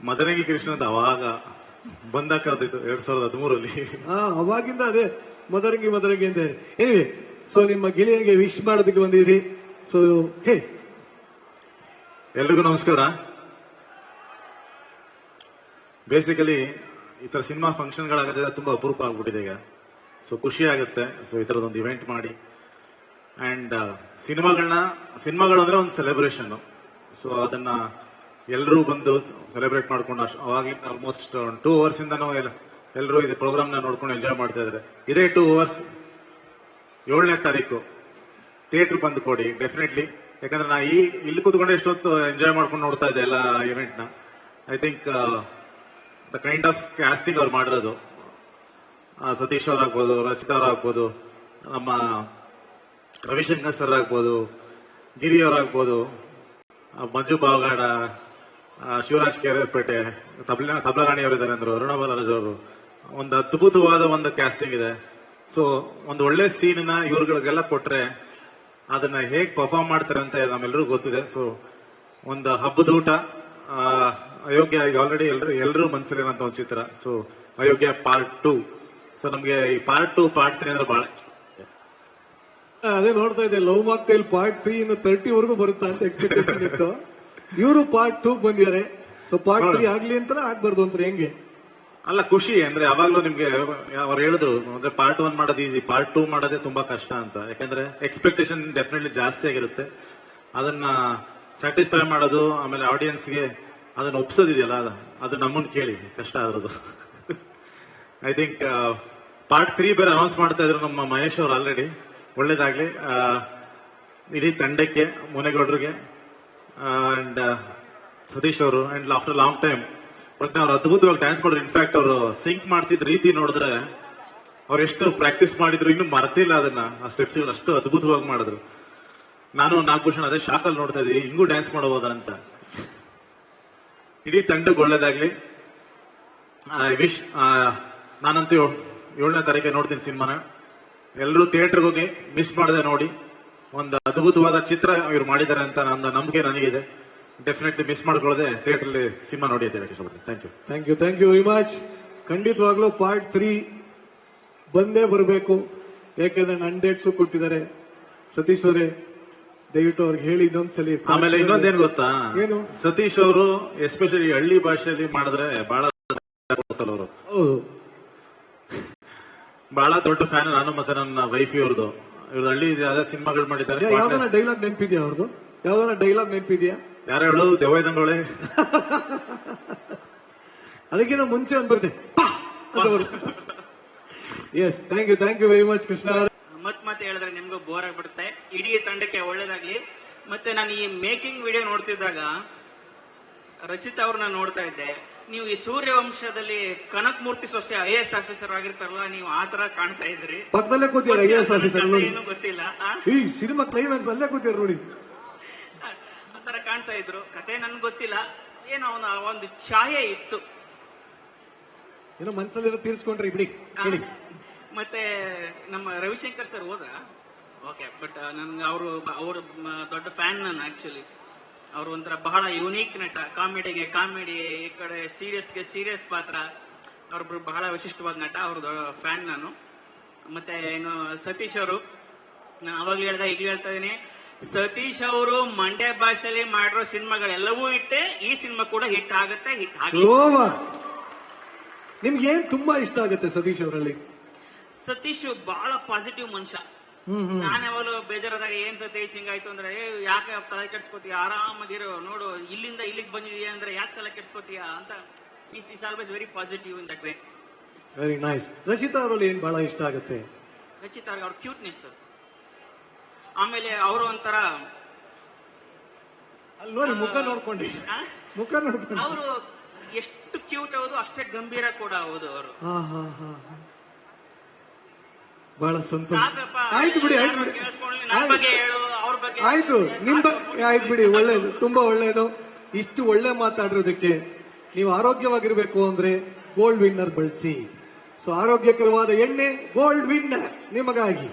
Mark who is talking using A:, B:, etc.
A: ಮದರಂಗಿ ಕೃಷ್ಣದ ಅವಾಗ ಬಂದ ಕರೆದಿತ್ತು 2013
B: ಅವಾಗಿಂದ ಅದೇ ಮದರಂಗಿ ಮದರಂಗಿ ಅಂತ ಹೇಳಿ. ಏನಿವೆ, ಸೊ ನಿಮ್ಮ ಗೆಳೆಯನಿಗೆ ವಿಶ್ ಮಾಡೋದಕ್ಕೆ ಬಂದಿದ್ರಿ. ಸೊ ಹೇ,
A: ಎಲ್ರಿಗೂ ನಮಸ್ಕಾರ. ಬೇಸಿಕಲಿ ಈ ತರ ಸಿನಿಮಾ ಫಂಕ್ಷನ್ಗಳಾಗತ್ತೆ ತುಂಬಾ ಅಪರೂಪ ಆಗ್ಬಿಟ್ಟಿದೆ ಈಗ. ಸೊ ಖುಷಿ ಆಗುತ್ತೆ. ಸೊ ಈ ತರದೊಂದು ಇವೆಂಟ್ ಮಾಡಿ ಅಂಡ್ ಸಿನಿಮಾಗಳು ಅಂದ್ರೆ ಒಂದು ಸೆಲೆಬ್ರೇಷನ್. ಸೊ ಅದನ್ನ ಎಲ್ಲರೂ ಬಂದು ಸೆಲೆಬ್ರೇಟ್ ಮಾಡ್ಕೊಂಡು ಅವಾಗಿಂದ ಆಲ್ಮೋಸ್ಟ್ 2 ಅವರ್ಸ್ ಇಂದನೂ ಎಲ್ಲರೂ ಇದು ಪ್ರೋಗ್ರಾಮ್ ನ ನೋಡ್ಕೊಂಡು ಎಂಜಾಯ್ ಮಾಡ್ತಾ ಇದ್ದಾರೆ. ಇದೇ 2 ಅವರ್ಸ್ 7ನೇ ತಾರೀಕು ಥಿಯೇಟರ್ ಬಂದು ಕೊಡಿ ಡೆಫಿನೆಟ್ಲಿ. ಯಾಕಂದ್ರೆ ನಾ ಇಲ್ಲಿ ಕೂತ್ಕೊಂಡು ಎಷ್ಟೊತ್ತು ಎಂಜಾಯ್ ಮಾಡ್ಕೊಂಡು ನೋಡ್ತಾ ಇದ್ದೆ ಎಲ್ಲ ಇವೆಂಟ್ ನ. I think the kind of casting ಅವ್ರು ಮಾಡಿರೋದು, ಸತೀಶ್ ಅವ್ರು ಆಗ್ಬೋದು, ರಚಿತಾ ಅವ್ರು ಆಗ್ಬೋದು, ನಮ್ಮ ರವಿಶಂಕರ್ ಸರ್ ಆಗ್ಬೋದು, ಗಿರಿ ಅವ್ರು ಆಗ್ಬೋದು, ಮಂಜು ಪಾವಗಾಡ, ಶಿವರಾಜ್ ಕೆರೆಪೇಟೆ, ತಬ್ಲಗಾಣಿ ಅವರು ಇದ್ದಾರೆ ಅಂದ್ರು, ಅರುಣ ಬಾಲರಾಜ್ ಅವರು, ಒಂದು ಅದ್ಭುತವಾದ ಒಂದು ಕ್ಯಾಸ್ಟಿಂಗ್ ಇದೆ. ಸೊ ಒಂದು ಒಳ್ಳೆ ಸೀನ್ ನ ಇವ್ರುಗಳಿಗೆಲ್ಲ ಕೊಟ್ರೆ ಅದನ್ನ ಹೇಗ್ ಪರ್ಫಾರ್ಮ್ ಮಾಡ್ತಾರೆ ಅಂತ ನಮ್ಮೆಲ್ಲರಿಗೂ ಗೊತ್ತಿದೆ. ಸೊ ಒಂದು ಹಬ್ಬದ ಊಟ, ಅಯೋಗ್ಯ ಈಗ ಆಲ್ರೆಡಿ ಎಲ್ಲರೂ ಮನಸ್ಸಲ್ಲಿರೋಂಥ ಒಂದು ಚಿತ್ರ. ಸೊ ಅಯೋಗ್ಯ ಪಾರ್ಟ್ 2. ಸೊ ನಮ್ಗೆ ಈ ಪಾರ್ಟ್ 2 ಪಾರ್ಟ್ 3 ಅಂದ್ರೆ ಬಹಳ
B: ಅದೇ ನೋಡ್ತಾ ಇದ್ದೆ. ಲವ್ ಮಾಕ್ಟೈಲ್ ಪಾರ್ಟ್ 3 ಇಂದ 30 ವರೆಗೂ ಬರುತ್ತಾ ಅಂತ ಎಕ್ಸ್ಪೆಕ್ಟೇಷನ್ ಇತ್ತು. ಇವರು ಪಾರ್ಟ್ 2 ಬಂದಿದ್ದಾರೆ. ಸೊ ಪಾರ್ಟ್ 3 ಆಗ್ಲಿ ಅಂತ ಆಗ್ಬಾರ್ದು ಅಂತ ಹೆಂಗೆ?
A: ಅಲ್ಲ, ಖುಷಿ ಅಂದ್ರೆ ಯಾವಾಗ್ಲೂ ನಿಮ್ಗೆ ಅವ್ರು ಹೇಳಿದ್ರು ಅಂದ್ರೆ ಪಾರ್ಟ್ 1 ಮಾಡೋದು ಈಸಿ, ಪಾರ್ಟ್ 2 ಮಾಡೋದೇ ತುಂಬಾ ಕಷ್ಟ ಅಂತ. ಯಾಕಂದ್ರೆ ಎಕ್ಸ್ಪೆಕ್ಟೇಷನ್ ಡೆಫಿನೆಟ್ಲಿ ಜಾಸ್ತಿ ಆಗಿರುತ್ತೆ. ಅದನ್ನ ಸ್ಯಾಟಿಸ್ಫೈ ಮಾಡೋದು, ಆಮೇಲೆ ಆಡಿಯನ್ಸ್ಗೆ ಅದನ್ನ ಒಪ್ಸೋದಿದೆಯಲ್ಲ, ಅದು ನಮ್ಮನ್ನ ಕೇಳಿ ಕಷ್ಟ ಆದ್ರದು. ಐ ಥಿಂಕ್ ಪಾರ್ಟ್ 3 ಬೇರೆ ಅನೌನ್ಸ್ ಮಾಡ್ತಾ ಇದ್ರು ನಮ್ಮ ಮಹೇಶ್ ಅವರು ಆಲ್ರೆಡಿ. ಒಳ್ಳೇದಾಗ್ಲಿ ಇಡೀ ತಂಡಕ್ಕೆ, ಮುನೇಗೌಡರಿಗೆ ಅಂಡ್ ಸತೀಶ್ ಅವರು, ಅಂಡ್ ಆಫ್ಟರ್ ಲಾಂಗ್ ಟೈಮ್ ಪ್ರಜ್ಞಾ ಅವರು ಅದ್ಭುತವಾಗಿ ಡ್ಯಾನ್ಸ್ ಮಾಡಿದ್ರು. ಇನ್ಫ್ಯಾಕ್ಟ್ ಅವರು ಸಿಂಕ್ ಮಾಡ್ತಿದ್ದ ರೀತಿ ನೋಡಿದ್ರೆ ಅವ್ರು ಎಷ್ಟು ಪ್ರಾಕ್ಟೀಸ್ ಮಾಡಿದ್ರು, ಇನ್ನೂ ಮರ್ತಿಲ್ಲ ಅದನ್ನ. ಆ ಸ್ಟೆಪ್ಸ್ ಅಷ್ಟು ಅದ್ಭುತವಾಗಿ ಮಾಡಿದ್ರು. ನಾನು ನಾಗಭೂಷಣ್ ಅದೇ ಶಾಕಲ್ಲಿ ನೋಡ್ತಾ ಇದ್ದೀವಿ, ಹಿಂಗೂ ಡ್ಯಾನ್ಸ್ ಮಾಡಬಹುದಾ ಅಂತ. ಇಡೀ ತಂಡಕ್ಕೆ ಒಳ್ಳೇದಾಗ್ಲಿ. ವಿಶ್ ನಾನಂತೂ 7ನೇ ತಾರೀಕಿಗೆ ನೋಡ್ತೀನಿ ಸಿನಿಮಾನ. ಎಲ್ಲರೂ ಥಿಯೇಟರ್ಗೆ ಹೋಗಿ ಮಿಸ್ ಮಾಡದೆ ನೋಡಿ. ಒಂದು ಅದ್ಭುತವಾದ ಚಿತ್ರ ಇವ್ರು ಮಾಡಿದ್ದಾರೆ ಅಂತ ನನ್ನ ನಂಬಿಕೆ ನನಗಿದೆ. ಡೆಫಿನೆಟ್ಲಿ ಮಿಸ್ ಮಾಡ್ಕೊಳ್ಳದೆ ಥಿಯೇಟರ್ ಸಿನಿಮಾ ನೋಡಿ ಅಂತ ಹೇಳಕ್ಕೆ ಇಷ್ಟಪಡ್ತೀನಿ.
B: Thank you very much. ಖಂಡಿತವಾಗ್ಲೂ ಪಾರ್ಟ್ 3 ಬಂದೇ ಬರಬೇಕು. ಯಾಕೆಂದ್ರೆ ನನ್ನ ಡೇಟ್ಸು ಕೊಟ್ಟಿದ್ದಾರೆ. ಸತೀಶ್ ಅವರೇ ದಯವಿಟ್ಟು ಅವ್ರಿಗೆ ಹೇಳಿ ಇನ್ನೊಂದ್ಸಲಿ.
A: ಆಮೇಲೆ ಇನ್ನೊಂದೇನು ಗೊತ್ತಾ,
B: ಏನು?
A: ಸತೀಶ್ ಅವರು ಎಸ್ಪೆಷಲಿ ಹಳ್ಳಿ ಭಾಷೆಯಲ್ಲಿ ಮಾಡಿದ್ರೆ ಬಹಳ ಅವರು.
B: ಹೌದು,
A: ಬಹಳ ದೊಡ್ಡ ಫ್ಯಾನ್ ನಾನು ಮತ್ತೆ ನನ್ನ ವೈಫಿ ಅವ್ರದ್ದು. ಇವ್ರದ್ದು ಹಳ್ಳಿ ಅದೇ ಸಿನಿಮಾಗಳು ಮಾಡಿದ್ದಾರೆ.
B: ಯಾವ್ದಾನ ಡೈಲಾಗ್ ನೆನಪಿದ್ಯಾ ಅವ್ರದ್ದು? ಯಾವ್ದಾನ ಡೈಲಾಗ್ ನೆನಪಿದ್ಯಾ?
A: ಯಾರು ಹೇಳು, ದೆವ್ವದಂಗೊಳೆ.
B: ಅದಕ್ಕಿಂತ ಮುಂಚೆ ಒಂದು ಬರುತ್ತೆ. Yes, thank you very much Krishna.
C: ಮತ್ತೆ ಹೇಳಿದ್ರೆ ನಿಮ್ಗೂ ಬೋರ್ ಆಗ್ಬಿಡುತ್ತೆ. ಇಡೀ ತಂಡಕ್ಕೆ ಒಳ್ಳೇದಾಗ್ಲಿ. ಮತ್ತೆ ನಾನು ಈ ಮೇಕಿಂಗ್ ವಿಡಿಯೋ ನೋಡ್ತಿದ್ದಾಗ ರಚಿತಾ ಅವ್ರನ್ನ ನೋಡ್ತಾ ಇದ್ದೆ. ನೀವು ಈ ಸೂರ್ಯವಂಶದಲ್ಲಿ ಕನಕ್ ಮೂರ್ತಿ ಸೊಸೆ IAS ಆಫೀಸರ್ ಆಗಿರ್ತಾರಲ್ಲ, ನೀವು ಆ ತರ ಕಾಣ್ತಾ ಇದ್ರಿ.
B: ಪಕ್ಕದಲ್ಲೇ ಕೂತಿಯಾರ IAS ಆಫೀಸರ್.
C: ಏನು ಗೊತ್ತಿಲ್ಲ,
B: ಈ ಸಿನಿಮಾ ಕ್ಲೈಮ್ಯಾಕ್ಸ್ ಅಲ್ಲೇ ಕೂತಿಯಾರ ನೋಡಿ.
C: ಆ ತರ ಕಾಣ್ತಾ ಇದ್ರು. ಕತೆ ನನ್ಗೆ ಗೊತ್ತಿಲ್ಲ, ಏನೋ ಒಂದು ಛಾಯೆ ಇತ್ತು.
B: ಏನೋ ಮನಸ್ಸಲ್ಲಿರೋ ತೀರ್ಸ್ಕೊಂಡ್ರಿ ಬಿಡಿ.
C: ಮತ್ತೆ ನಮ್ಮ ರವಿಶಂಕರ್ ಸರ್ ಹೋದ್ರ ಓಕೆ, ಬಟ್ ನನ್ಗೆ ಅವರು ದೊಡ್ಡ ಫ್ಯಾನ್ ನಾನು ಆಕ್ಚುಲಿ. ಅವ್ರು ಒಂಥರ ಬಹಳ ಯುನೀಕ್ ನಟ. ಕಾಮಿಡಿಗೆ ಕಾಮಿಡಿ, ಈ ಕಡೆ ಸೀರಿಯಸ್ಗೆ ಸೀರಿಯಸ್ ಪಾತ್ರ. ಅವ್ರೊಬ್ರು ಬಹಳ ವಿಶಿಷ್ಟವಾದ ನಟ. ಅವ್ರದ್ದು ಫ್ಯಾನ್ ನಾನು. ಮತ್ತೆ ಏನು ಸತೀಶ್ ಅವರು, ನಾನು ಅವಾಗ್ಲೂ ಹೇಳ್ದ ಈಗಲೂ ಹೇಳ್ತಾ ಇದೀನಿ, ಸತೀಶ್ ಅವರು ಮಂಡ್ಯ ಭಾಷೆಯಲ್ಲಿ ಮಾಡಿರೋ ಸಿನಿಮಾಗಳೆಲ್ಲವೂ ಇಟ್ಟೆ. ಈ ಸಿನಿಮಾ ಕೂಡ ಹಿಟ್ ಆಗುತ್ತೆ.
B: ನಿಮ್ಗೆ ಏನ್ ತುಂಬಾ ಇಷ್ಟ ಆಗುತ್ತೆ ಸತೀಶ್ ಅವರಲ್ಲಿ?
C: ಸತೀಶ್ ಬಹಳ ಪಾಸಿಟಿವ್ ಮನುಷ್ಯ. ನಾನು ಯಾವಾಗಲೂ ಬೇಜಾರಾದಾಗ ಏನ್ ಸತೀಶ್ ಹಿಂಗಾಯ್ತು ಅಂದ್ರೆ, ಯಾಕೆ ತಲೆ ಕೆಡ್ಸ್ಕೊತೀಯ, ಆರಾಮಾಗಿರೋ, ನೋಡು ಇಲ್ಲಿಂದ ಇಲ್ಲಿಗೆ ಬಂದಿದೀಯ ಅಂದ್ರೆ ಯಾಕೆ ತಲೆ ಕೆಡ್ಸ್ಕೊತೀಯ ಅಂತ. Is always very positive in that way.
B: Very nice. Rachita ಅವರಲ್ಲಿ ಏನ್ ಬಹಳ ಇಷ್ಟ ಆಗುತ್ತೆ?
C: ರಚಿತಾ ಅವ್ರ ಕ್ಯೂಟ್ನೆಸ್. ಆಮೇಲೆ ಅವರು ಒಂಥರ
B: ಅಲ್ಲಿ ನೋಡಿ ಮುಖ ನೋಡ್ಕೊಂಡಿ,
C: ಅವರು ಎಷ್ಟು ಕ್ಯೂಟ್ ಹೌದು ಅಷ್ಟೇ ಗಂಭೀರ ಕೂಡ ಹೌದು ಅವರು.
B: ಬಹಳ ಸಂತೋಷ. ಆಯ್ತು ಬಿಡಿ, ಆಯ್ತು ಆಯ್ತು ಬಿಡಿ. ಒಳ್ಳೇದು, ತುಂಬಾ ಒಳ್ಳೇದು. ಇಷ್ಟು ಒಳ್ಳೆ ಮಾತಾಡಿರೋದಕ್ಕೆ. ನೀವು ಆರೋಗ್ಯವಾಗಿರ್ಬೇಕು ಅಂದ್ರೆ ಗೋಲ್ಡ್ ವಿನ್ನರ್ ಬಳಸಿ. ಸೊ ಆರೋಗ್ಯಕರವಾದ ಎಣ್ಣೆ ಗೋಲ್ಡ್ ವಿನ್ನರ್ ನಿಮಗಾಗಿ.